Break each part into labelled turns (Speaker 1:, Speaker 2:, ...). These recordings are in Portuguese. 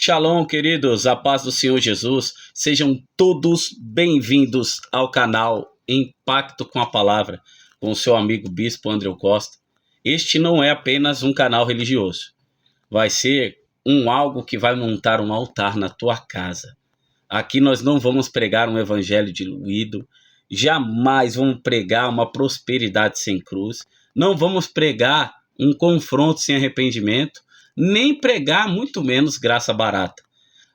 Speaker 1: Shalom, queridos, a paz do Senhor Jesus. Sejam todos bem-vindos ao canal Impacto com a Palavra, com o seu amigo Bispo Andreu Costa. Este não é apenas um canal religioso. Vai ser algo que vai montar um altar na tua casa. Aqui nós não vamos pregar um evangelho diluído, jamais vamos pregar uma prosperidade sem cruz, não vamos pregar um confronto sem arrependimento, nem pregar muito menos graça barata.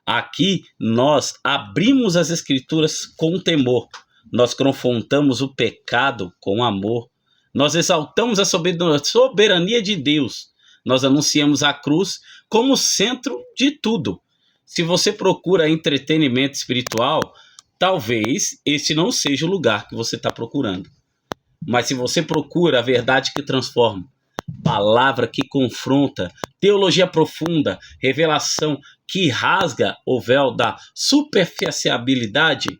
Speaker 1: Aqui nós abrimos as escrituras com temor, nós confrontamos o pecado com amor, nós exaltamos a soberania de Deus, nós anunciamos a cruz como centro de tudo. Se você procura entretenimento espiritual, talvez este não seja o lugar que você está procurando. Mas se você procura a verdade que transforma, palavra que confronta, teologia profunda, revelação que rasga o véu da superficialidade,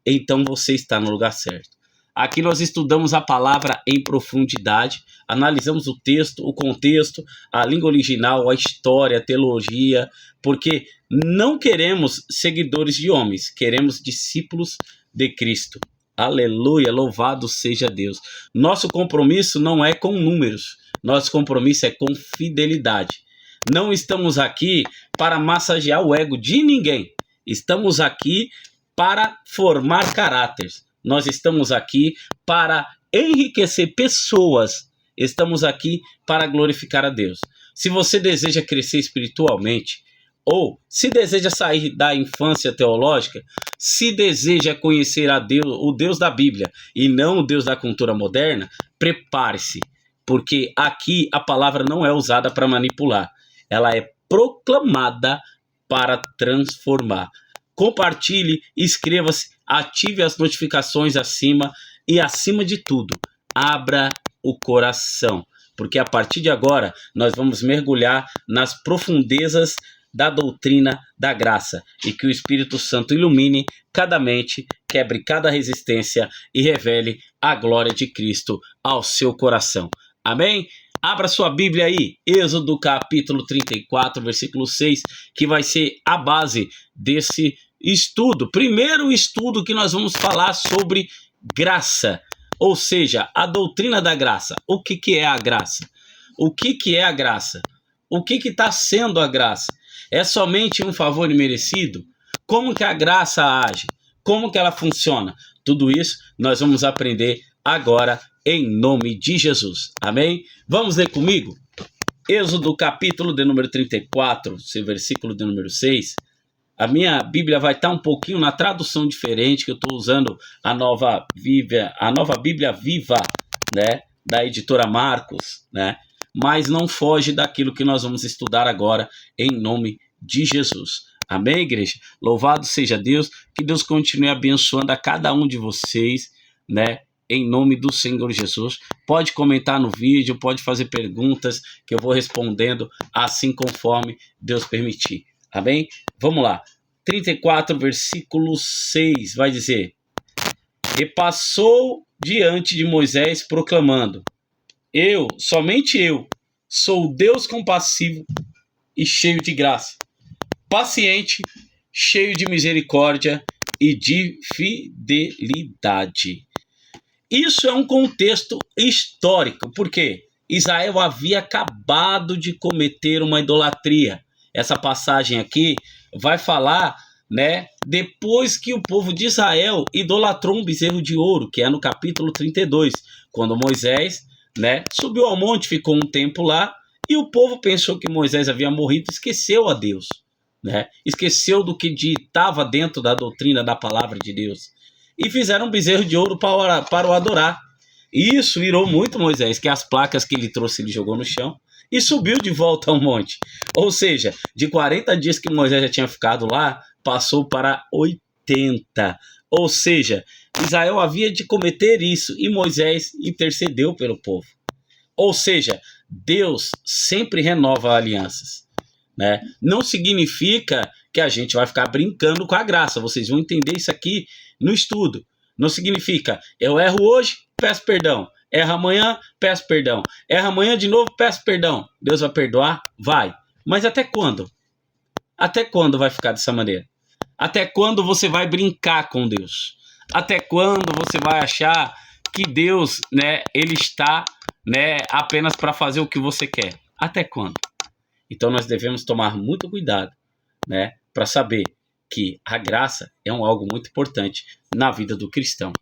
Speaker 1: então você está no lugar certo. Aqui nós estudamos a palavra em profundidade, analisamos o texto, o contexto, a língua original, a história, a teologia, porque não queremos seguidores de homens, queremos discípulos de Cristo. Aleluia, louvado seja Deus. Nosso compromisso não é com números, nosso compromisso é com fidelidade. Não estamos aqui para massagear o ego de ninguém, estamos aqui para formar caráteres. Nós estamos aqui para enriquecer pessoas. Estamos aqui para glorificar a Deus. Se você deseja crescer espiritualmente, ou se deseja sair da infância teológica, se deseja conhecer a Deus, o Deus da Bíblia e não o Deus da cultura moderna, prepare-se, porque aqui a palavra não é usada para manipular. Ela é proclamada para transformar. Compartilhe, inscreva-se, ative as notificações acima e, acima de tudo, abra o coração, porque a partir de agora nós vamos mergulhar nas profundezas da doutrina da graça e que o Espírito Santo ilumine cada mente, quebre cada resistência e revele a glória de Cristo ao seu coração. Amém? Abra sua Bíblia aí, Êxodo capítulo 34, versículo 6, que vai ser a base desse estudo. Primeiro estudo que nós vamos falar sobre graça, ou seja, a doutrina da graça. O que é a graça? O que é a graça? O que está sendo a graça? É somente um favor imerecido? Como que a graça age? Como que ela funciona? Tudo isso nós vamos aprender agora em nome de Jesus. Amém? Vamos ler comigo? Êxodo capítulo de número 34, seu versículo de número 6. A minha Bíblia vai estar um pouquinho na tradução diferente, que eu estou usando a nova Bíblia Viva, né, da editora Marcos, né, mas não foge daquilo que nós vamos estudar agora em nome de Jesus. Amém, igreja? Louvado seja Deus, que Deus continue abençoando a cada um de vocês, né, em nome do Senhor Jesus. Pode comentar no vídeo, pode fazer perguntas, que eu vou respondendo assim conforme Deus permitir. Amém? Vamos lá. 34, versículo 6, vai dizer: E passou diante de Moisés proclamando: somente eu, sou o Deus compassivo e cheio de graça, paciente, cheio de misericórdia e de fidelidade. Isso é um contexto histórico, porque Israel havia acabado de cometer uma idolatria. Essa passagem aqui vai falar, né, depois que o povo de Israel idolatrou um bezerro de ouro, que é no capítulo 32, quando Moisés, né, subiu ao monte, ficou um tempo lá, e o povo pensou que Moisés havia morrido, esqueceu a Deus, né, esqueceu do que estava dentro da doutrina da palavra de Deus, e fizeram um bezerro de ouro para o adorar. E isso irou muito Moisés, que as placas que ele trouxe ele jogou no chão, e subiu de volta ao monte. Ou seja, de 40 dias que Moisés já tinha ficado lá, passou para 80. Ou seja, Israel havia de cometer isso e Moisés intercedeu pelo povo. Ou seja, Deus sempre renova alianças, né? Não significa que a gente vai ficar brincando com a graça. Vocês vão entender isso aqui no estudo. Não significa, eu erro hoje, peço perdão. Erra amanhã, peço perdão. Erra amanhã de novo, peço perdão. Deus vai perdoar? Vai. Mas até quando? Até quando vai ficar dessa maneira? Até quando você vai brincar com Deus? Até quando você vai achar que Deus, né, ele está, né, apenas para fazer o que você quer? Até quando? Então nós devemos tomar muito cuidado, né, para saber que a graça é algo muito importante na vida do cristão.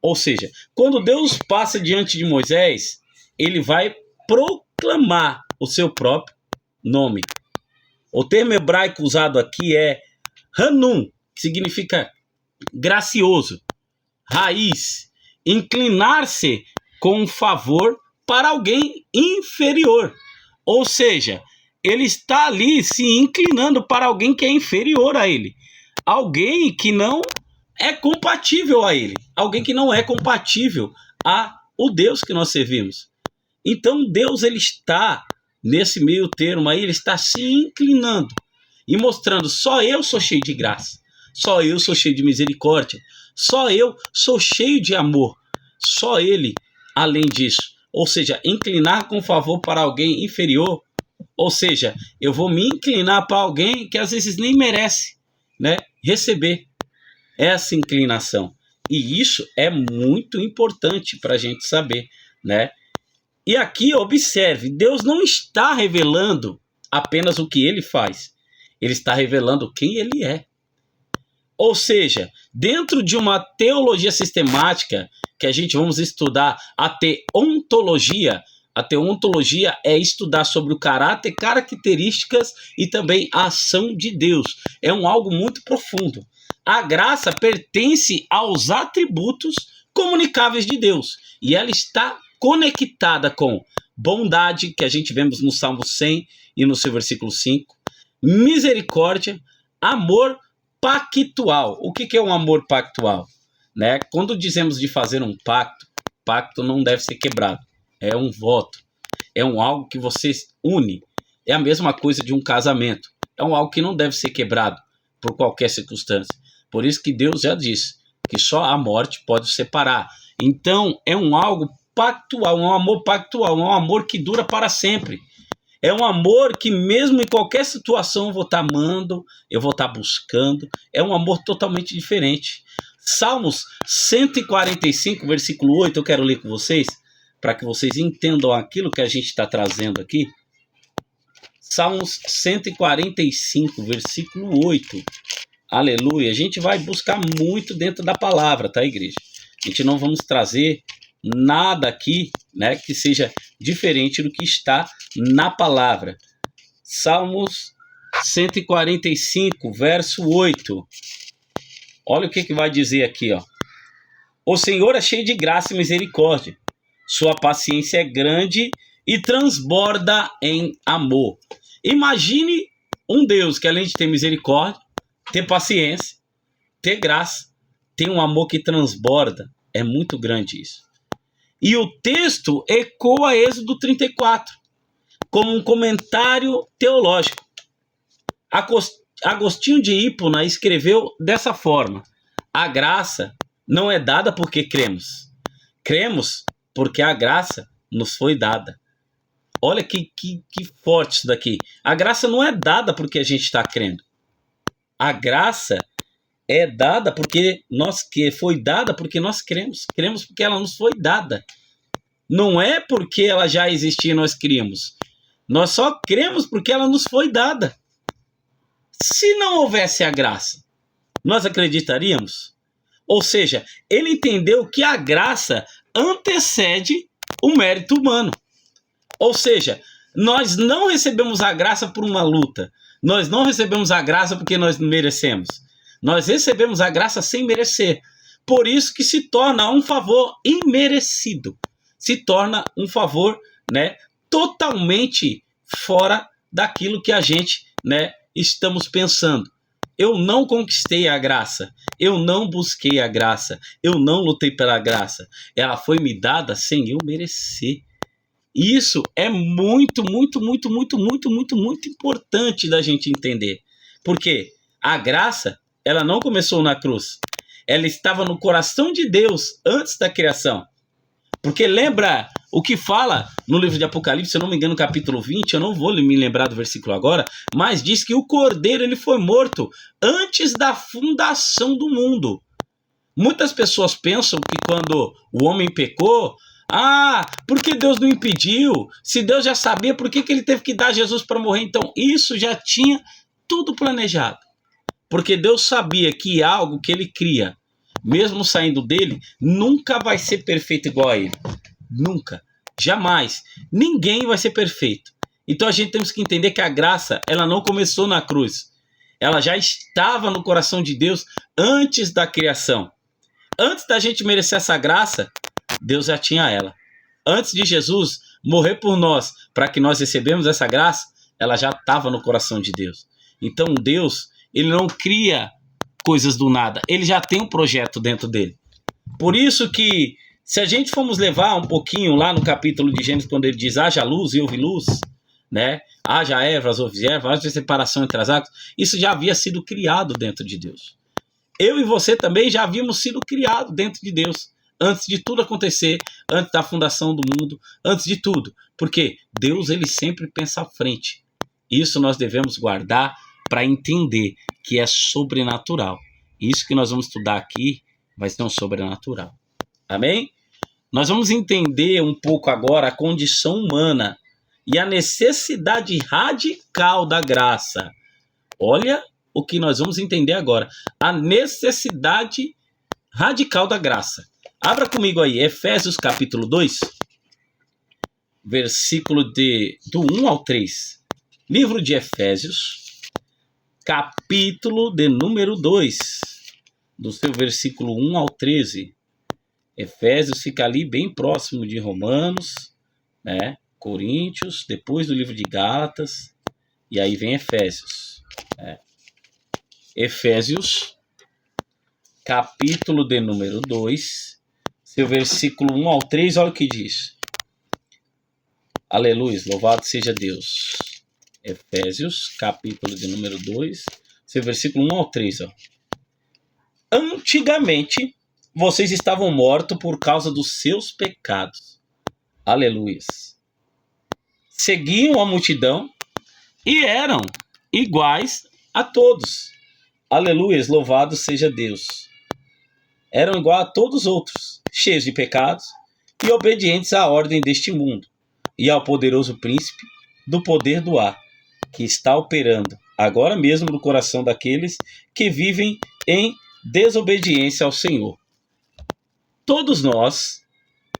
Speaker 1: Ou seja, quando Deus passa diante de Moisés, ele vai proclamar o seu próprio nome. O termo hebraico usado aqui é Hanun, que significa gracioso, raiz, inclinar-se com favor para alguém inferior. Ou seja, ele está ali se inclinando para alguém que é inferior a ele. Alguém que não é compatível a ele. Alguém que não é compatível a o Deus que nós servimos. Então Deus, ele está nesse meio termo aí, ele está se inclinando e mostrando: só eu sou cheio de graça, só eu sou cheio de misericórdia, só eu sou cheio de amor, só ele além disso. Ou seja, inclinar com favor para alguém inferior, ou seja, eu vou me inclinar para alguém que às vezes nem merece, né, receber essa inclinação. E isso é muito importante para a gente saber, né? E aqui observe, Deus não está revelando apenas o que ele faz, ele está revelando quem ele é. Ou seja, dentro de uma teologia sistemática, que a gente vamos estudar a teontologia é estudar sobre o caráter, características e também a ação de Deus. É algo muito profundo. A graça pertence aos atributos comunicáveis de Deus e ela está conectada com bondade, que a gente vemos no Salmo 100 e no seu versículo 5, misericórdia, amor pactual. O que é um amor pactual? Né? Quando dizemos de fazer um pacto, pacto não deve ser quebrado, é um voto, é algo que você une, é a mesma coisa de um casamento, é algo que não deve ser quebrado por qualquer circunstância. Por isso que Deus já disse que só a morte pode separar. Então é algo pactual, um amor pactual, um amor que dura para sempre. É um amor que mesmo em qualquer situação eu vou estar amando, eu vou estar buscando. É um amor totalmente diferente. Salmos 145, versículo 8, eu quero ler com vocês, para que vocês entendam aquilo que a gente está trazendo aqui. Salmos 145, versículo 8. Aleluia. A gente vai buscar muito dentro da palavra, tá, igreja? A gente não vamos trazer nada aqui, né, que seja diferente do que está na palavra. Salmos 145, verso 8. Olha o que vai dizer aqui, ó. O Senhor é cheio de graça e misericórdia. Sua paciência é grande e transborda em amor. Imagine um Deus que, além de ter misericórdia, ter paciência, ter graça, tem um amor que transborda. É muito grande isso. E o texto ecoa Êxodo 34, como um comentário teológico. Agostinho de Hipona escreveu dessa forma: a graça não é dada porque cremos. Cremos porque a graça nos foi dada. Olha que forte isso daqui. A graça não é dada porque a gente está crendo. A graça é dada porque foi dada porque nós cremos. Cremos porque ela nos foi dada. Não é porque ela já existia e nós criamos. Nós só cremos porque ela nos foi dada. Se não houvesse a graça, nós acreditaríamos? Ou seja, ele entendeu que a graça antecede o mérito humano. Ou seja, nós não recebemos a graça por uma luta. Nós não recebemos a graça porque nós merecemos. Nós recebemos a graça sem merecer. Por isso que se torna um favor imerecido. Se torna um favor, né, totalmente fora daquilo que a gente, né, estamos pensando. Eu não conquistei a graça, eu não busquei a graça, eu não lutei pela graça. Ela foi me dada sem eu merecer. Isso é muito importante da gente entender. Porque a graça, ela não começou na cruz. Ela estava no coração de Deus antes da criação. Porque lembra o que fala no livro de Apocalipse, se eu não me engano, no capítulo 20, eu não vou me lembrar do versículo agora, mas diz que o Cordeiro ele foi morto antes da fundação do mundo. Muitas pessoas pensam que quando o homem pecou, por que Deus não impediu? Se Deus já sabia, por que ele teve que dar Jesus para morrer? Então, isso já tinha tudo planejado. Porque Deus sabia que algo que ele cria, mesmo saindo dele, nunca vai ser perfeito igual a ele. Nunca. Jamais. Ninguém vai ser perfeito. Então a gente temos que entender que a graça, ela não começou na cruz. Ela já estava no coração de Deus antes da criação. Antes da gente merecer essa graça, Deus já tinha ela. Antes de Jesus morrer por nós, para que nós recebemos essa graça, ela já estava no coração de Deus. Então Deus, ele não cria coisas do nada. Ele já tem um projeto dentro dele. Por isso que, se a gente formos levar um pouquinho lá no capítulo de Gênesis, quando ele diz, haja luz e houve luz, né? Haja ervas, houve ervas, haja separação entre as águas, isso já havia sido criado dentro de Deus. Eu e você também já havíamos sido criados dentro de Deus, antes de tudo acontecer, antes da fundação do mundo, antes de tudo. Porque Deus, ele sempre pensa à frente. Isso nós devemos guardar para entender que é sobrenatural. Isso que nós vamos estudar aqui vai ser um sobrenatural. Amém? Nós vamos entender um pouco agora a condição humana e a necessidade radical da graça. Olha o que nós vamos entender agora. A necessidade radical da graça. Abra comigo aí, Efésios capítulo 2, versículo do 1 ao 3. Livro de Efésios, capítulo de número 2, do seu versículo 1 ao 13. Efésios fica ali bem próximo de Romanos, né? Coríntios, depois do livro de Gálatas, e aí vem Efésios. Efésios, capítulo de número 2, seu versículo 1 ao 3, olha o que diz. Aleluia, louvado seja Deus. Efésios, capítulo de número 2, seu versículo 1 ao 3. Ó. Antigamente, vocês estavam mortos por causa dos seus pecados. Aleluia. Seguiam a multidão e eram iguais a todos. Aleluia, louvado seja Deus. Eram igual a todos os outros, cheios de pecados e obedientes à ordem deste mundo e ao poderoso príncipe do poder do ar, que está operando agora mesmo no coração daqueles que vivem em desobediência ao Senhor. Todos nós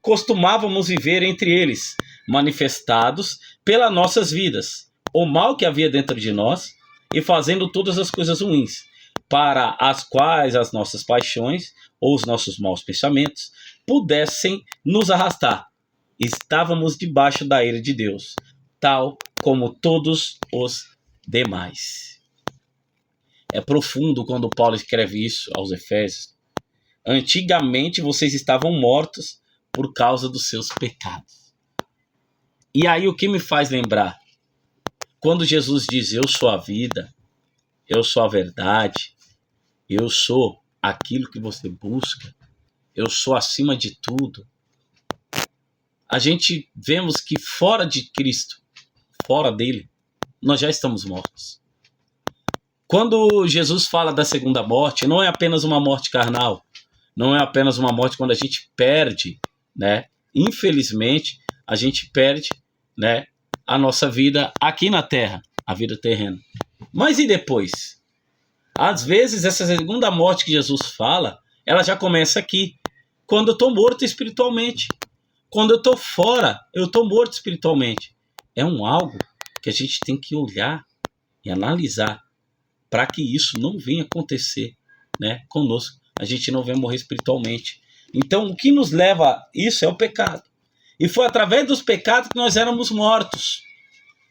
Speaker 1: costumávamos viver entre eles, manifestados pelas nossas vidas, o mal que havia dentro de nós e fazendo todas as coisas ruins, para as quais as nossas paixões ou os nossos maus pensamentos pudessem nos arrastar. Estávamos debaixo da ira de Deus, tal como todos os demais. É profundo quando Paulo escreve isso aos Efésios. Antigamente vocês estavam mortos por causa dos seus pecados. E aí o que me faz lembrar? Quando Jesus diz, eu sou a vida, eu sou a verdade, eu sou aquilo que você busca, eu sou acima de tudo. A gente vemos que fora de Cristo, fora dele, nós já estamos mortos. Quando Jesus fala da segunda morte, não é apenas uma morte carnal, não é apenas uma morte quando a gente perde, né? Infelizmente, a gente perde, né, a nossa vida aqui na terra, a vida terrena. Mas e depois? Às vezes, essa segunda morte que Jesus fala, ela já começa aqui, quando eu estou morto espiritualmente. Quando eu estou fora, eu estou morto espiritualmente. É algo que a gente tem que olhar e analisar para que isso não venha acontecer, né, conosco. A gente não venha morrer espiritualmente. Então, o que nos leva a isso é o pecado. E foi através dos pecados que nós éramos mortos.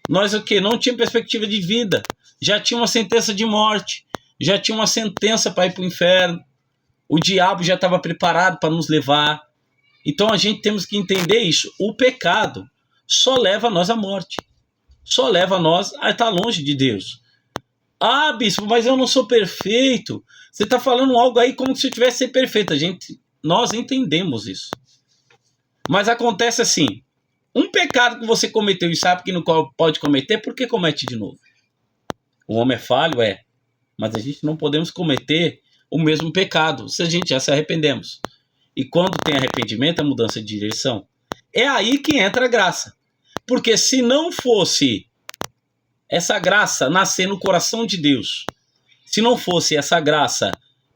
Speaker 1: Nós o quê? Não tínhamos perspectiva de vida. Já tinha uma sentença de morte. Já tinha uma sentença para ir para o inferno. O diabo já estava preparado para nos levar. Então a gente temos que entender isso. O pecado só leva nós à morte. Só leva nós a estar longe de Deus. Ah, bispo, mas eu não sou perfeito. Você está falando algo aí como se eu tivesse ser perfeito. Nós entendemos isso. Mas acontece assim, um pecado que você cometeu e sabe que não pode cometer, por que comete de novo? O homem é falho, mas a gente não podemos cometer o mesmo pecado se a gente já se arrependemos. E quando tem arrependimento, é mudança de direção. É aí que entra a graça. Porque se não fosse essa graça nascer no coração de Deus, se não fosse essa graça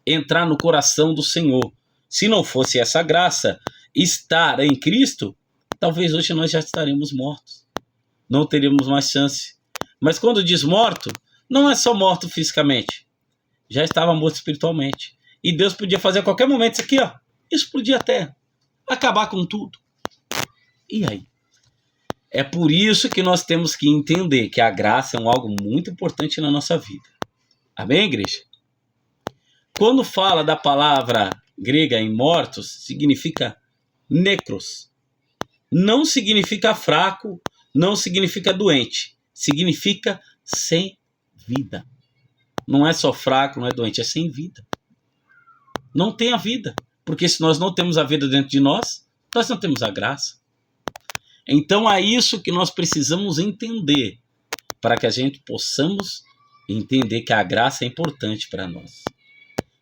Speaker 1: entrar no coração do Senhor, se não fosse essa graça estar em Cristo, talvez hoje nós já estaremos mortos. Não teríamos mais chance. Mas quando diz morto, não é só morto fisicamente. Já estava morto espiritualmente. E Deus podia fazer a qualquer momento isso aqui, ó. Explodir a terra. Acabar com tudo. E aí? É por isso que nós temos que entender que a graça é algo muito importante na nossa vida. Amém, igreja? Quando fala da palavra grega em mortos, significa necros. Não significa fraco, não significa doente. Significa sem vida. Não é só fraco, não é doente, é sem vida. Não tem a vida. Porque se nós não temos a vida dentro de nós não temos a graça. Então é isso que nós precisamos entender, para que a gente possamos entender que a graça é importante para nós.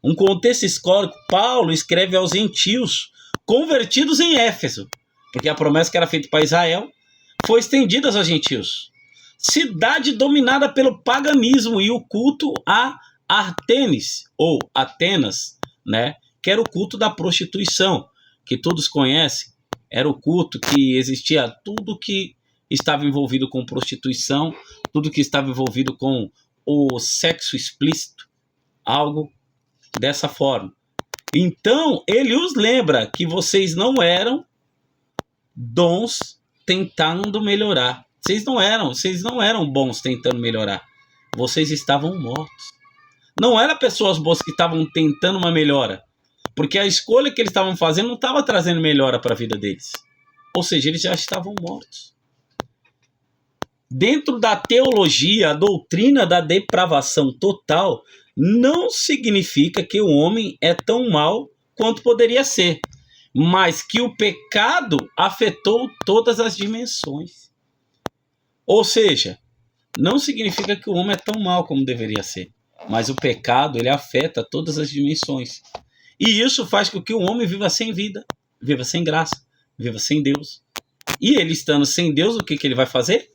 Speaker 1: Um contexto histórico, Paulo escreve aos gentios convertidos em Éfeso, porque a promessa que era feita para Israel foi estendida aos gentios. Cidade dominada pelo paganismo e o culto a Artemis, ou Atenas, né? Que era o culto da prostituição, que todos conhecem. Era o culto que existia tudo que estava envolvido com prostituição, tudo que estava envolvido com o sexo explícito, algo dessa forma. Então, ele os lembra que vocês não eram dons tentando melhorar. Vocês não eram bons tentando melhorar. Vocês estavam mortos. Não eram pessoas boas que estavam tentando uma melhora. Porque a escolha que eles estavam fazendo não estava trazendo melhora para a vida deles. Ou seja, eles já estavam mortos. Dentro da teologia, a doutrina da depravação total não significa que o homem é tão mau quanto poderia ser, mas que o pecado afetou todas as dimensões. Ou seja, não significa que o homem é tão mau como deveria ser, mas o pecado ele afeta todas as dimensões. E isso faz com que o homem viva sem vida, viva sem graça, viva sem Deus. E ele estando sem Deus, o que ele vai fazer?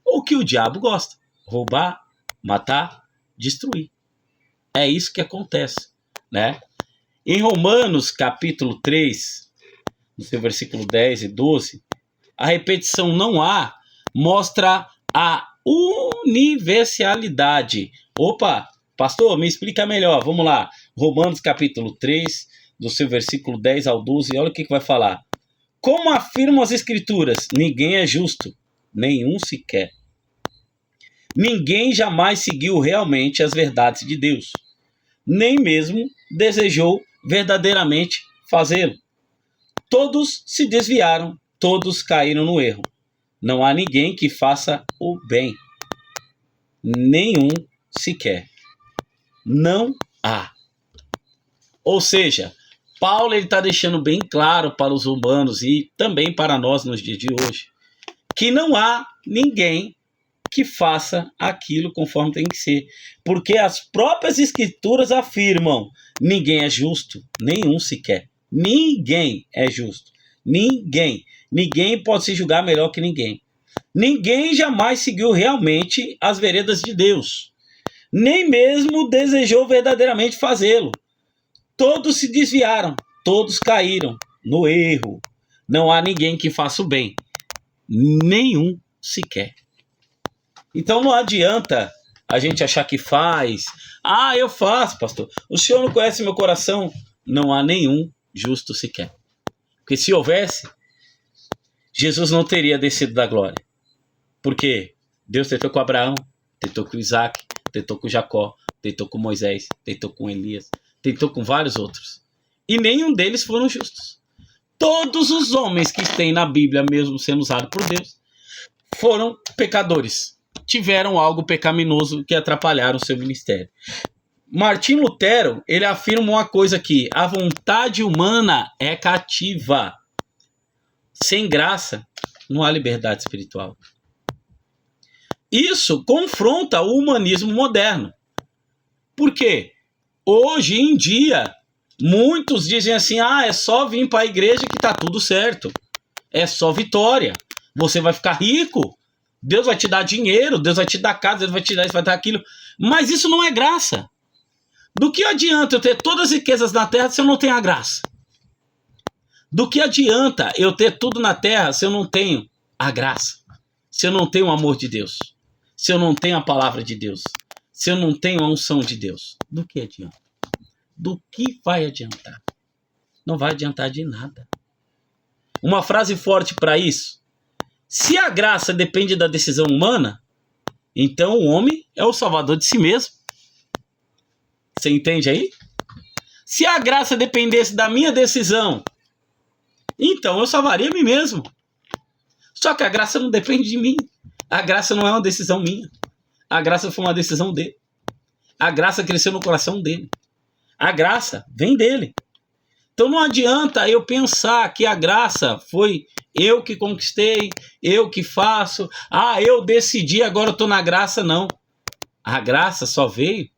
Speaker 1: O que o diabo gosta: roubar, matar, destruir. É isso que acontece, né? Em Romanos capítulo 3, no seu versículo 10 e 12, a repetição não há mostra a universalidade. Opa, pastor, me explica melhor. Vamos lá. Romanos capítulo 3, do seu versículo 10 ao 12, olha o que vai falar. Como afirmam as escrituras, ninguém é justo, nenhum sequer. Ninguém jamais seguiu realmente as verdades de Deus, nem mesmo desejou verdadeiramente fazê-lo. Todos se desviaram, todos caíram no erro. Não há ninguém que faça o bem, nenhum sequer. Não há. Ou seja, Paulo está deixando bem claro para os humanos e também para nós nos dias de hoje, que não há ninguém que faça aquilo conforme tem que ser. Porque as próprias escrituras afirmam, ninguém é justo, nenhum sequer. Ninguém é justo. Ninguém. Ninguém pode se julgar melhor que ninguém. Ninguém jamais seguiu realmente as veredas de Deus. Nem mesmo desejou verdadeiramente fazê-lo. Todos se desviaram, todos caíram no erro. Não há ninguém que faça o bem, nenhum sequer. Então não adianta a gente achar que faz. Ah, eu faço, pastor. O senhor não conhece meu coração? Não há nenhum justo sequer. Porque se houvesse, Jesus não teria descido da glória. Porque Deus tentou com Abraão, tentou com Isaac, tentou com Jacó, tentou com Moisés, tentou com Elias, tentou com vários outros. E nenhum deles foram justos. Todos os homens que tem na Bíblia, mesmo sendo usados por Deus, foram pecadores. Tiveram algo pecaminoso que atrapalharam o seu ministério. Martim Lutero, ele afirma uma coisa aqui: a vontade humana é cativa. Sem graça, não há liberdade espiritual. Isso confronta o humanismo moderno. Por quê? Hoje em dia, muitos dizem assim, é só vir para a igreja que está tudo certo. É só vitória. Você vai ficar rico. Deus vai te dar dinheiro, Deus vai te dar casa, Deus vai te dar isso, vai te dar aquilo. Mas isso não é graça. Do que adianta eu ter todas as riquezas na terra se eu não tenho a graça? Do que adianta eu ter tudo na terra se eu não tenho a graça? Se eu não tenho o amor de Deus? Se eu não tenho a palavra de Deus? Se eu não tenho a unção de Deus? Do que adianta? Do que vai adiantar? Não vai adiantar de nada. Uma frase forte para isso. Se a graça depende da decisão humana, então o homem é o salvador de si mesmo. Você entende aí? Se a graça dependesse da minha decisão, então eu salvaria a mim mesmo. Só que a graça não depende de mim. A graça não é uma decisão minha. A graça foi uma decisão dele. A graça cresceu no coração dele. A graça vem dele. Então não adianta eu pensar que a graça foi eu que conquistei, eu que faço, eu decidi, agora eu estou na graça, não. A graça só veio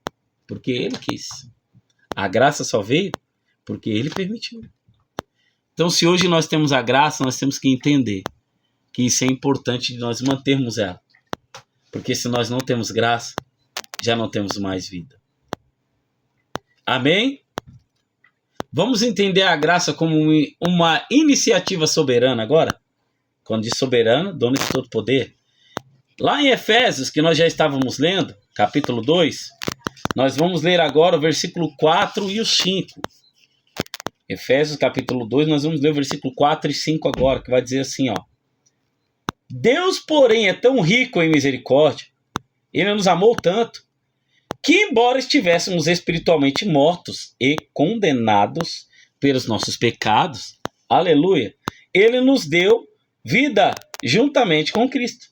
Speaker 1: porque ele quis. A graça só veio porque ele permitiu. Então se hoje nós temos a graça, nós temos que entender que isso é importante de nós mantermos ela. Porque se nós não temos graça, já não temos mais vida. Amém? Vamos entender a graça como uma iniciativa soberana agora? Quando diz soberana, dono de todo poder. Lá em Efésios, que nós já estávamos lendo, capítulo 2, nós vamos ler agora o versículo 4 e o 5. Efésios, capítulo 2, nós vamos ler o versículo 4 e 5 agora, que vai dizer assim, Deus, porém, é tão rico em misericórdia, ele nos amou tanto, que embora estivéssemos espiritualmente mortos e condenados pelos nossos pecados, aleluia, ele nos deu vida juntamente com Cristo.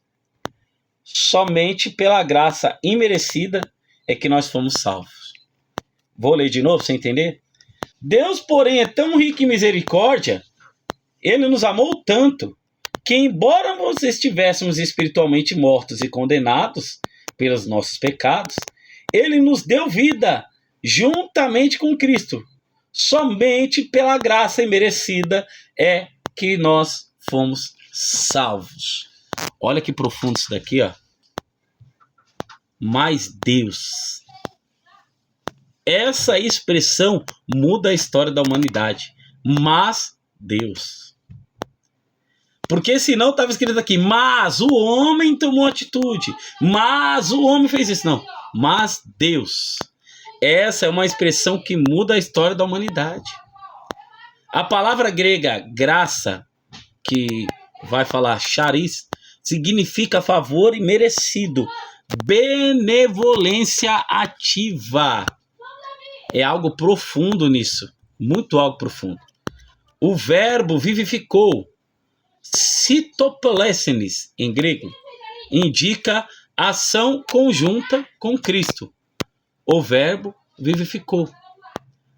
Speaker 1: Somente pela graça imerecida é que nós fomos salvos. Vou ler de novo para você entender? Deus, porém, é tão rico em misericórdia, ele nos amou tanto, que embora nós estivéssemos espiritualmente mortos e condenados pelos nossos pecados, ele nos deu vida juntamente com Cristo. Somente pela graça imerecida é que nós fomos salvos. Olha que profundo isso daqui, Mas Deus. Essa expressão muda a história da humanidade. Mas Deus. Porque senão estava escrito aqui, mas o homem tomou atitude, mas o homem fez isso. Não, mas Deus. Essa é uma expressão que muda a história da humanidade. A palavra grega graça, que vai falar charis, significa favor imerecido, benevolência ativa. É algo profundo nisso, muito algo profundo. O verbo vivificou, citoplesenes, em grego, indica ação conjunta com Cristo. O verbo vivificou.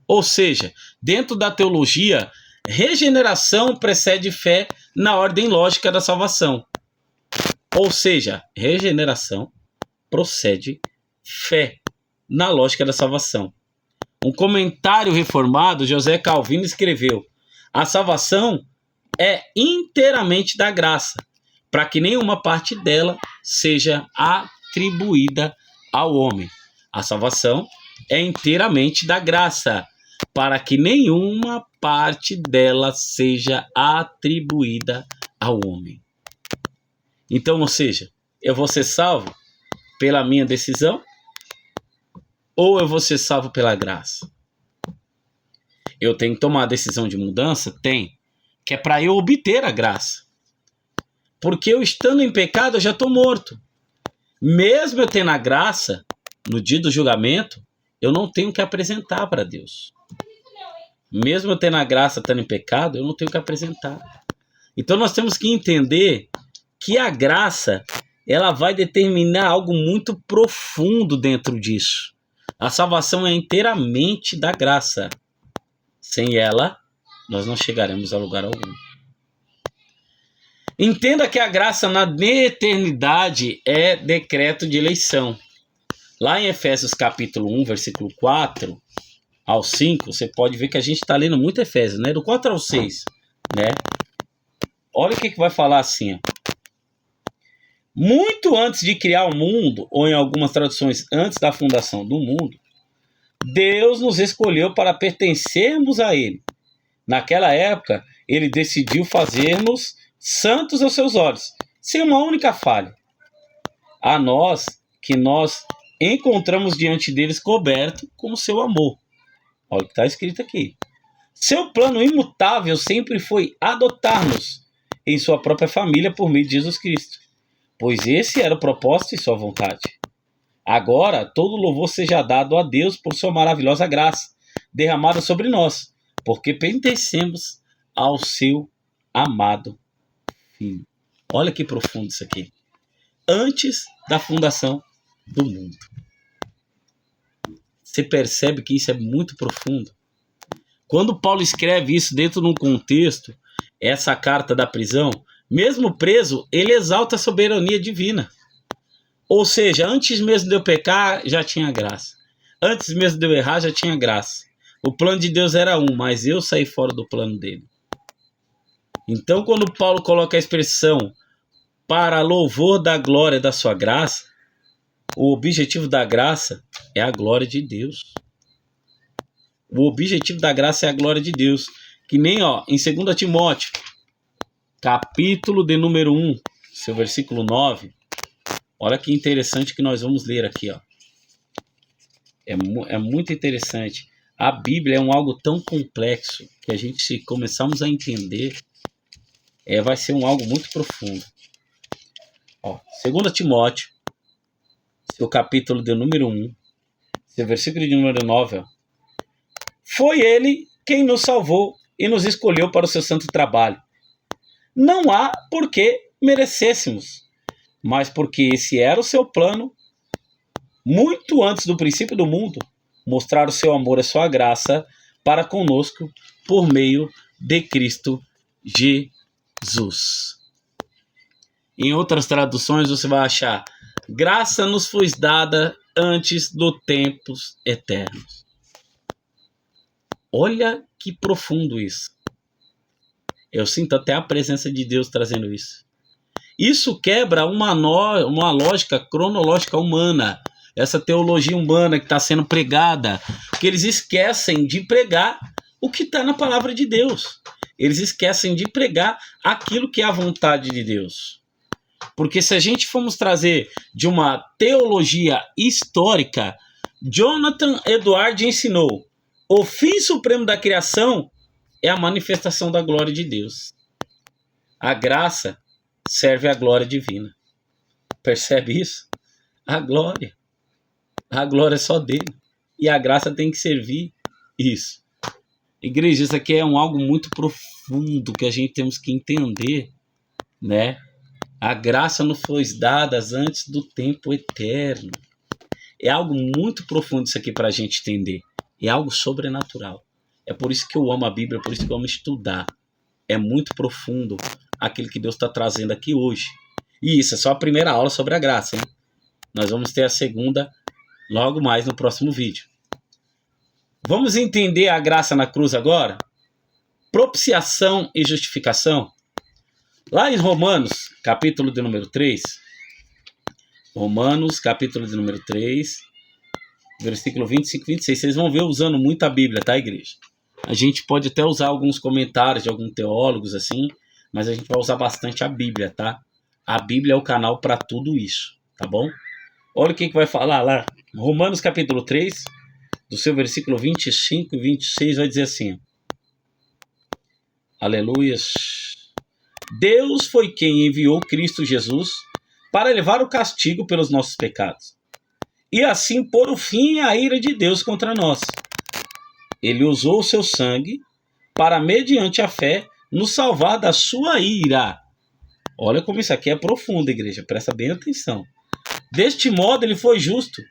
Speaker 1: Ou seja, dentro da teologia, regeneração precede fé na ordem lógica da salvação. Ou seja, regeneração procede fé na lógica da salvação. Um comentário reformado, José Calvino, escreveu: a salvação é inteiramente da graça, para que nenhuma parte dela seja atribuída ao homem. A salvação é inteiramente da graça, para que nenhuma parte dela seja atribuída ao homem. Então, ou seja, eu vou ser salvo pela minha decisão ou eu vou ser salvo pela graça? Eu tenho que tomar a decisão de mudança? Tem. Que é para eu obter a graça. Porque eu estando em pecado, eu já estou morto. Mesmo eu tendo a graça, no dia do julgamento, eu não tenho que apresentar para Deus. Mesmo eu tendo a graça, estando em pecado, eu não tenho que apresentar. Então nós temos que entender que a graça, ela vai determinar algo muito profundo dentro disso. A salvação é inteiramente da graça. Sem ela, nós não chegaremos a lugar algum. Entenda que a graça na eternidade é decreto de eleição. Lá em Efésios capítulo 1, versículo 4 ao 5, você pode ver que a gente está lendo muito Efésios, né? Do 4 ao 6, né? Olha o que vai falar assim, ó. Muito antes de criar o mundo, ou em algumas traduções, antes da fundação do mundo, Deus nos escolheu para pertencermos a Ele. Naquela época, Ele decidiu fazer-nos santos aos seus olhos, sem uma única falha. A nós, que nós encontramos diante deles coberto com o seu amor. Olha o que está escrito aqui. Seu plano imutável sempre foi adotar-nos em sua própria família por meio de Jesus Cristo, pois esse era o propósito e sua vontade. Agora, todo louvor seja dado a Deus por sua maravilhosa graça, derramada sobre nós, porque pertencemos ao seu amado Filho. Olha que profundo isso aqui. Antes da fundação do mundo. Você percebe que isso é muito profundo? Quando Paulo escreve isso dentro de um contexto, essa carta da prisão, mesmo preso, ele exalta a soberania divina. Ou seja, antes mesmo de eu pecar, já tinha graça. Antes mesmo de eu errar, já tinha graça. O plano de Deus era um, mas eu saí fora do plano dele. Então, quando Paulo coloca a expressão para louvor da glória da sua graça, o objetivo da graça é a glória de Deus. O objetivo da graça é a glória de Deus. Que nem em 2 Timóteo, capítulo de número 1, seu versículo 9. Olha que interessante que nós vamos ler aqui. É muito interessante. A Bíblia é algo tão complexo que a gente, se começarmos a entender, vai ser algo muito profundo. 2 Timóteo, seu capítulo de número 1, seu versículo de número 9. Foi ele quem nos salvou e nos escolheu para o seu santo trabalho. Não há por que merecêssemos, mas porque esse era o seu plano, muito antes do princípio do mundo, mostrar o seu amor e a sua graça para conosco por meio de Cristo Jesus. Em outras traduções você vai achar: graça nos foi dada antes dos tempos eternos. Olha que profundo isso. Eu sinto até a presença de Deus trazendo isso. Isso quebra uma lógica cronológica humana. Essa teologia humana que está sendo pregada. Porque eles esquecem de pregar o que está na palavra de Deus. Eles esquecem de pregar aquilo que é a vontade de Deus. Porque se a gente formos trazer de uma teologia histórica, Jonathan Edwards ensinou: o fim supremo da criação é a manifestação da glória de Deus. A graça serve à glória divina. Percebe isso? A glória é só dele. E a graça tem que servir isso. Igreja, isso aqui é algo muito profundo que a gente temos que entender, né? A graça nos foi dada antes do tempo eterno. É algo muito profundo isso aqui para a gente entender. É algo sobrenatural. É por isso que eu amo a Bíblia, é por isso que eu amo estudar. É muito profundo aquilo que Deus está trazendo aqui hoje. E isso é só a primeira aula sobre a graça, hein? Nós vamos ter a segunda logo mais no próximo vídeo. Vamos entender a graça na cruz agora? Propiciação e justificação. Lá em Romanos, capítulo de número 3. Romanos, capítulo de número 3, versículo 25 e 26. Vocês vão ver usando muito a Bíblia, tá, igreja? A gente pode até usar alguns comentários de alguns teólogos assim, mas a gente vai usar bastante a Bíblia, tá? A Bíblia é o canal para tudo isso, tá bom? Olha o que vai falar lá. Romanos, capítulo 3, do seu versículo 25 e 26, vai dizer assim: aleluias. Deus foi quem enviou Cristo Jesus para levar o castigo pelos nossos pecados e assim pôr o fim à ira de Deus contra nós. Ele usou o seu sangue para, mediante a fé, nos salvar da sua ira. Olha como isso aqui é profundo, igreja. Presta bem atenção. Deste modo, ele foi justo,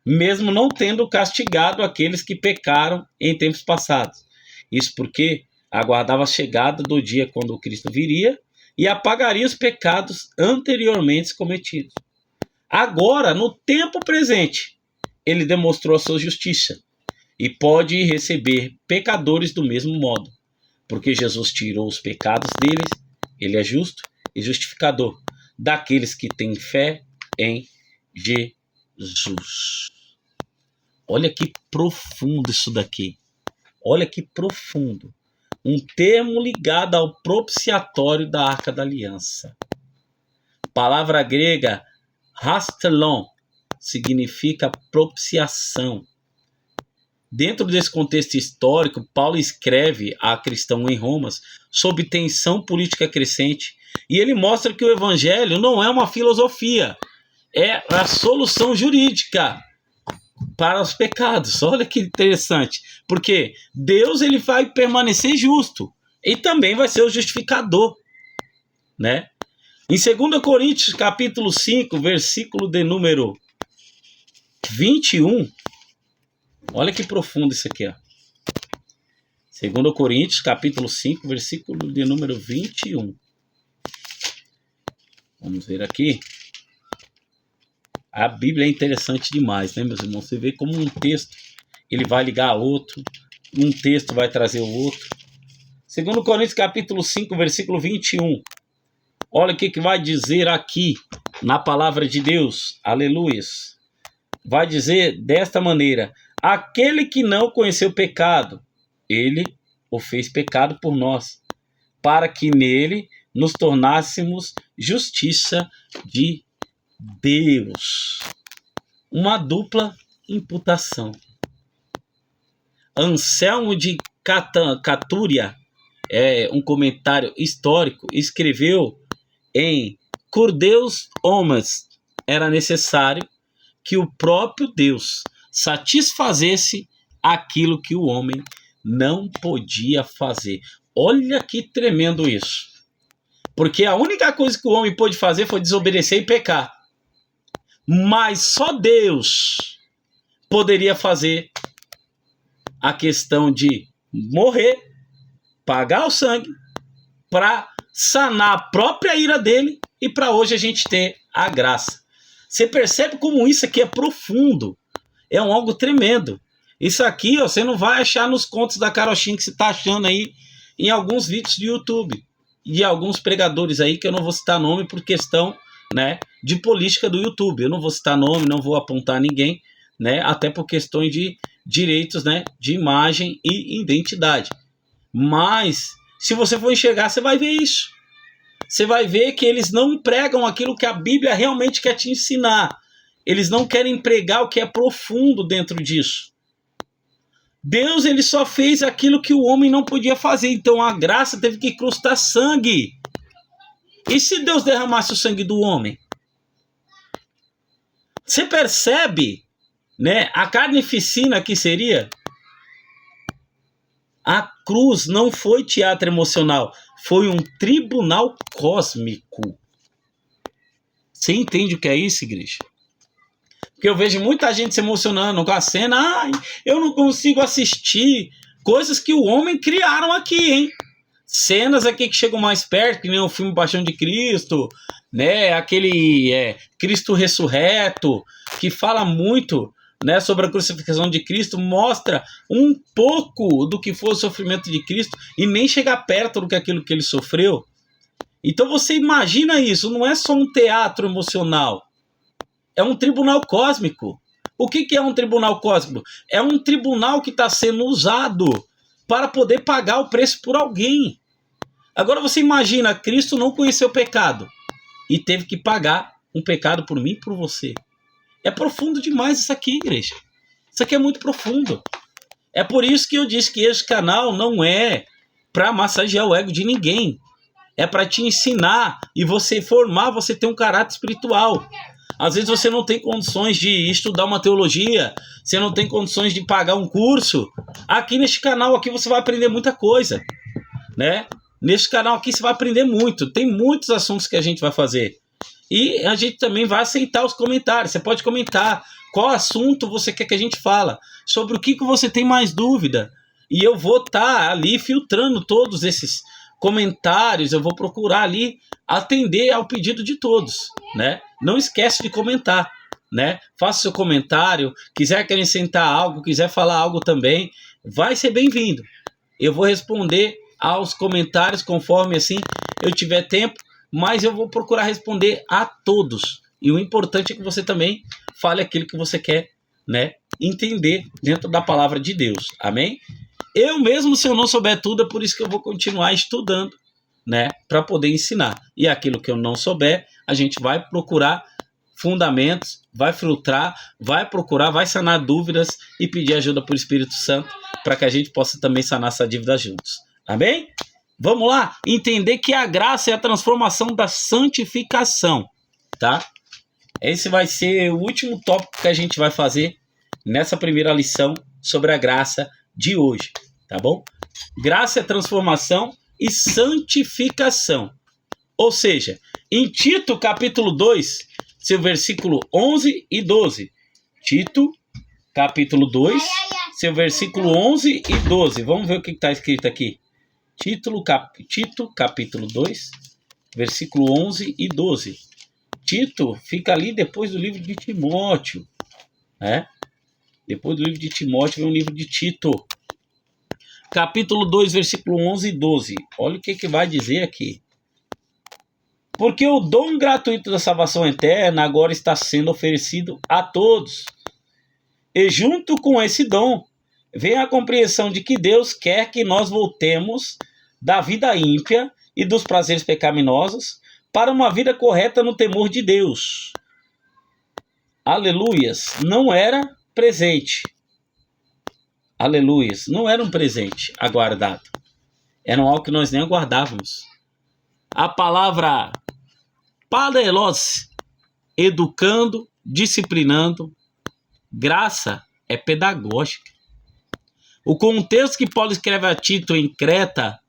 Speaker 1: mesmo não tendo castigado aqueles que pecaram em tempos passados. Isso porque aguardava a chegada do dia quando o Cristo viria e apagaria os pecados anteriormente cometidos. Agora, no tempo presente, ele demonstrou a sua justiça e pode receber pecadores do mesmo modo, porque Jesus tirou os pecados deles, ele é justo e justificador daqueles que têm fé em Jesus. Olha que profundo isso daqui. Olha que profundo. Um termo ligado ao propiciatório da Arca da Aliança. Palavra grega hastelon significa propiciação. Dentro desse contexto histórico, Paulo escreve a cristãos em Roma sob tensão política crescente, e ele mostra que o evangelho não é uma filosofia, é a solução jurídica para os pecados. Olha que interessante, porque Deus ele vai permanecer justo e também vai ser o justificador, né? Em 2 Coríntios capítulo 5, versículo de número 21, olha que profundo isso aqui, ó. 2 Coríntios capítulo 5, versículo de número 21. Vamos ver aqui. A Bíblia é interessante demais, né, meus irmãos? Você vê como um texto ele vai ligar a outro, um texto vai trazer o outro. 2 Coríntios capítulo 5, versículo 21. Olha o que vai dizer aqui na palavra de Deus. Aleluias. Vai dizer desta maneira: aquele que não conheceu pecado, ele o fez pecado por nós, para que nele nos tornássemos justiça de Deus. Uma dupla imputação. Anselmo de Catúria, um comentário histórico, escreveu em Cur Deus Homes, era necessário que o próprio Deus satisfazesse aquilo que o homem não podia fazer. Olha que tremendo isso. Porque a única coisa que o homem pôde fazer foi desobedecer e pecar. Mas só Deus poderia fazer a questão de morrer, pagar o sangue, para sanar a própria ira dele e para hoje a gente ter a graça. Você percebe como isso aqui é profundo? É algo tremendo. Isso aqui ó, você não vai achar nos contos da carochinha que você está achando aí em alguns vídeos do YouTube. E alguns pregadores aí que eu não vou citar nome por questão, né, de política do YouTube. Eu não vou citar nome, não vou apontar ninguém, né, até por questões de direitos, né, de imagem e identidade. Mas se você for enxergar, você vai ver isso. Você vai ver que eles não pregam aquilo que a Bíblia realmente quer te ensinar. Eles não querem pregar o que é profundo dentro disso. Deus ele só fez aquilo que o homem não podia fazer. Então a graça teve que custar sangue. E se Deus derramasse o sangue do homem? Você percebe, né, a carnificina que seria? A cruz não foi teatro emocional, foi um tribunal cósmico. Você entende o que é isso, igreja? Porque eu vejo muita gente se emocionando com a cena. Ai, eu não consigo assistir. Coisas que o homem criaram aqui, hein? Cenas aqui que chegam mais perto, que nem o filme Paixão de Cristo, né? Aquele Cristo Ressurreto, que fala muito, né, sobre a crucificação de Cristo, mostra um pouco do que foi o sofrimento de Cristo e nem chega perto do que aquilo que ele sofreu. Então você imagina isso, não é só um teatro emocional. É um tribunal cósmico. O que é um tribunal cósmico? É um tribunal que está sendo usado para poder pagar o preço por alguém. Agora você imagina, Cristo não conheceu pecado e teve que pagar um pecado por mim e por você. É profundo demais isso aqui, igreja. Isso aqui é muito profundo. É por isso que eu disse que esse canal não é para massagear o ego de ninguém. É para te ensinar e você formar, você ter um caráter espiritual. Às vezes você não tem condições de estudar uma teologia, você não tem condições de pagar um curso. Aqui neste canal aqui você vai aprender muita coisa, né? Neste canal aqui você vai aprender muito. Tem muitos assuntos que a gente vai fazer. E a gente também vai aceitar os comentários. Você pode comentar qual assunto você quer que a gente fala, sobre o que você tem mais dúvida. E eu vou estar ali filtrando todos esses comentários, eu vou procurar ali atender ao pedido de todos, né? Não esquece de comentar, né? Faça seu comentário, quiser acrescentar algo, quiser falar algo também, vai ser bem-vindo. Eu vou responder aos comentários conforme assim eu tiver tempo, mas eu vou procurar responder a todos. E o importante é que você também fale aquilo que você quer, né, entender dentro da palavra de Deus. Amém? Eu mesmo, se eu não souber tudo, é por isso que eu vou continuar estudando, né, para poder ensinar. E aquilo que eu não souber, a gente vai procurar fundamentos, vai filtrar, vai procurar, vai sanar dúvidas e pedir ajuda para o Espírito Santo para que a gente possa também sanar essa dívida juntos. Amém? Vamos lá? Entender que a graça é a transformação da santificação, tá? Esse vai ser o último tópico que a gente vai fazer nessa primeira lição sobre a graça de hoje, tá bom? Graça é transformação e santificação. Ou seja, em Tito capítulo 2, seu versículo 11 e 12. Tito capítulo 2, seu versículo 11 e 12. Vamos ver o que está escrito aqui. Tito capítulo 2, versículo 11 e 12. Tito fica ali depois do livro de Timóteo, né? Depois do livro de Timóteo vem o livro de Tito. Capítulo 2, versículo 11 e 12. Olha o que vai dizer aqui. Porque o dom gratuito da salvação eterna agora está sendo oferecido a todos. E junto com esse dom, vem a compreensão de que Deus quer que nós voltemos da vida ímpia e dos prazeres pecaminosos para uma vida correta no temor de Deus. Aleluias, não era presente. Aleluias, não era um presente aguardado. Era algo que nós nem aguardávamos. A palavra palelos, educando, disciplinando, graça é pedagógica. O contexto que Paulo escreve a Tito em Creta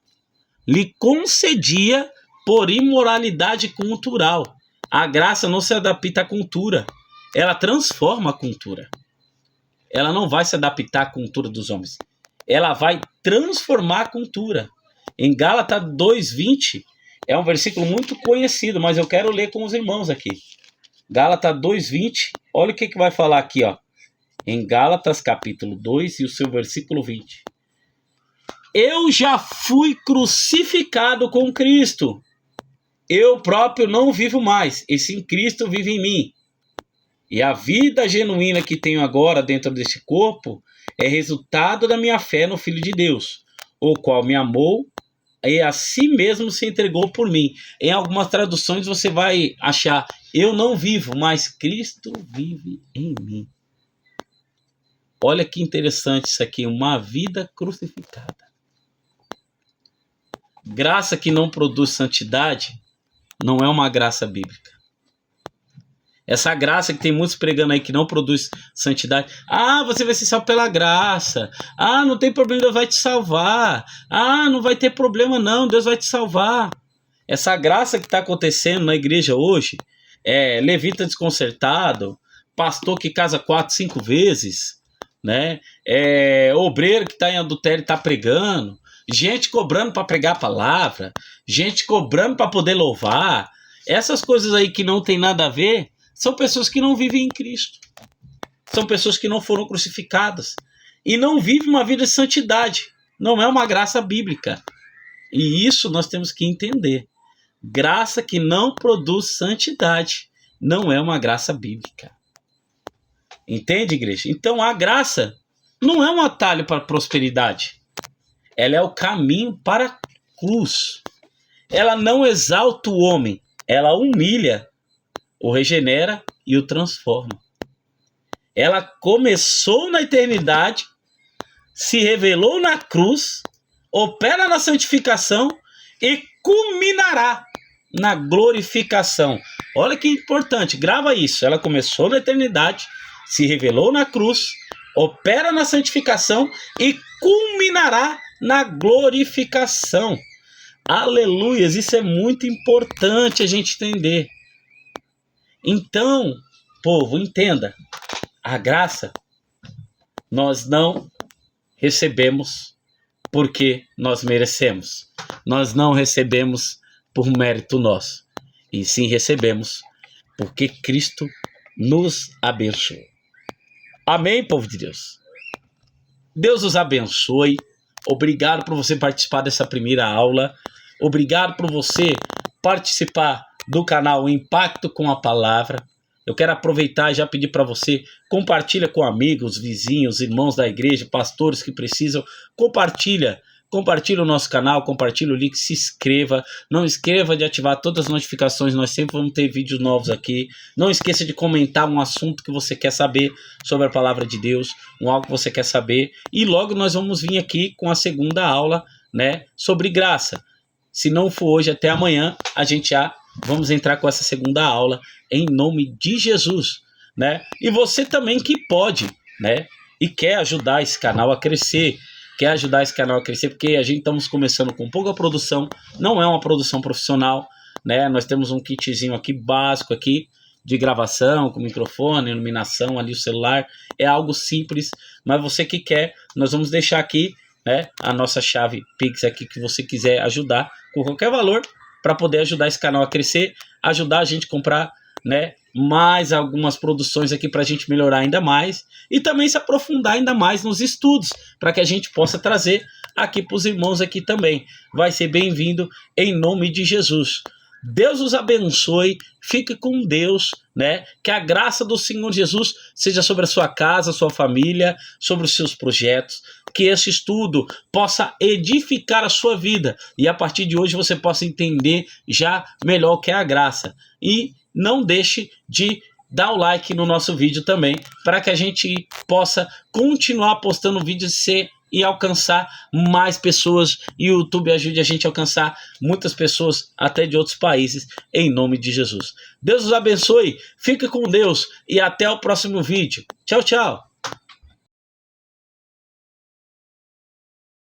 Speaker 1: lhe concedia por imoralidade cultural. A graça não se adapta à cultura, ela transforma a cultura. Ela não vai se adaptar à cultura dos homens, ela vai transformar a cultura. Em Gálatas 2:20, é um versículo muito conhecido, mas eu quero ler com os irmãos aqui. Gálatas 2:20, olha o que vai falar aqui, ó. Em Gálatas capítulo 2 e o seu versículo 20. Eu já fui crucificado com Cristo. Eu próprio não vivo mais, e sim Cristo vive em mim. E a vida genuína que tenho agora dentro desse corpo é resultado da minha fé no Filho de Deus, o qual me amou e a si mesmo se entregou por mim. Em algumas traduções você vai achar, eu não vivo, mas Cristo vive em mim. Olha que interessante isso aqui, uma vida crucificada. Graça que não produz santidade não é uma graça bíblica. Essa graça que tem muitos pregando aí que não produz santidade. Ah, você vai ser salvo pela graça. Ah, não tem problema, Deus vai te salvar. Ah, não vai ter problema não, Deus vai te salvar. Essa graça que está acontecendo na igreja hoje, levita desconcertado, pastor que casa 4, 5 vezes, né? Obreiro que está em adultério e está pregando, gente cobrando para pregar a palavra, gente cobrando para poder louvar. Essas coisas aí que não tem nada a ver, são pessoas que não vivem em Cristo. São pessoas que não foram crucificadas. E não vivem uma vida de santidade. Não é uma graça bíblica. E isso nós temos que entender. Graça que não produz santidade não é uma graça bíblica. Entende, igreja? Então a graça não é um atalho para a prosperidade. Ela é o caminho para a cruz. Ela não exalta o homem. Ela humilha, o regenera e o transforma. Ela começou na eternidade, se revelou na cruz, opera na santificação e culminará na glorificação. Olha que importante, grava isso. Ela começou na eternidade, se revelou na cruz, opera na santificação e culminará na glorificação. Aleluias, isso é muito importante a gente entender. Então, povo, entenda, a graça nós não recebemos porque nós merecemos. Nós não recebemos por mérito nosso, e sim recebemos porque Cristo nos abençoou. Amém, povo de Deus? Deus os abençoe. Obrigado por você participar dessa primeira aula. Obrigado por você participar do canal Impacto com a Palavra. Eu quero aproveitar e já pedir para você, compartilha com amigos, vizinhos, irmãos da igreja, pastores que precisam. Compartilha o nosso canal, compartilha o link, se inscreva. Não esqueça de ativar todas as notificações, nós sempre vamos ter vídeos novos aqui. Não esqueça de comentar um assunto que você quer saber sobre a palavra de Deus, algo que você quer saber. E logo nós vamos vir aqui com a segunda aula, né, sobre graça. Se não for hoje, até amanhã, a gente já vamos entrar com essa segunda aula, em nome de Jesus, né? E você também que pode, né, e quer ajudar esse canal a crescer, porque a gente estamos começando com pouca produção, não é uma produção profissional, né? Nós temos um kitzinho aqui básico aqui de gravação, com microfone, iluminação, ali o celular, é algo simples, mas você que quer, nós vamos deixar aqui, né, a nossa chave Pix aqui, que você quiser ajudar com qualquer valor, para poder ajudar esse canal a crescer, ajudar a gente a comprar, né, mais algumas produções aqui para a gente melhorar ainda mais e também se aprofundar ainda mais nos estudos, para que a gente possa trazer aqui para os irmãos aqui também. Vai ser bem-vindo em nome de Jesus. Deus os abençoe, fique com Deus, né? Que a graça do Senhor Jesus seja sobre a sua casa, sua família, sobre os seus projetos, que esse estudo possa edificar a sua vida e a partir de hoje você possa entender já melhor o que é a graça. E não deixe de dar o like no nosso vídeo também, para que a gente possa continuar postando vídeos e alcançar mais pessoas, e o YouTube ajude a gente a alcançar muitas pessoas até de outros países, em nome de Jesus. Deus os abençoe, fique com Deus e até o próximo vídeo. Tchau, tchau!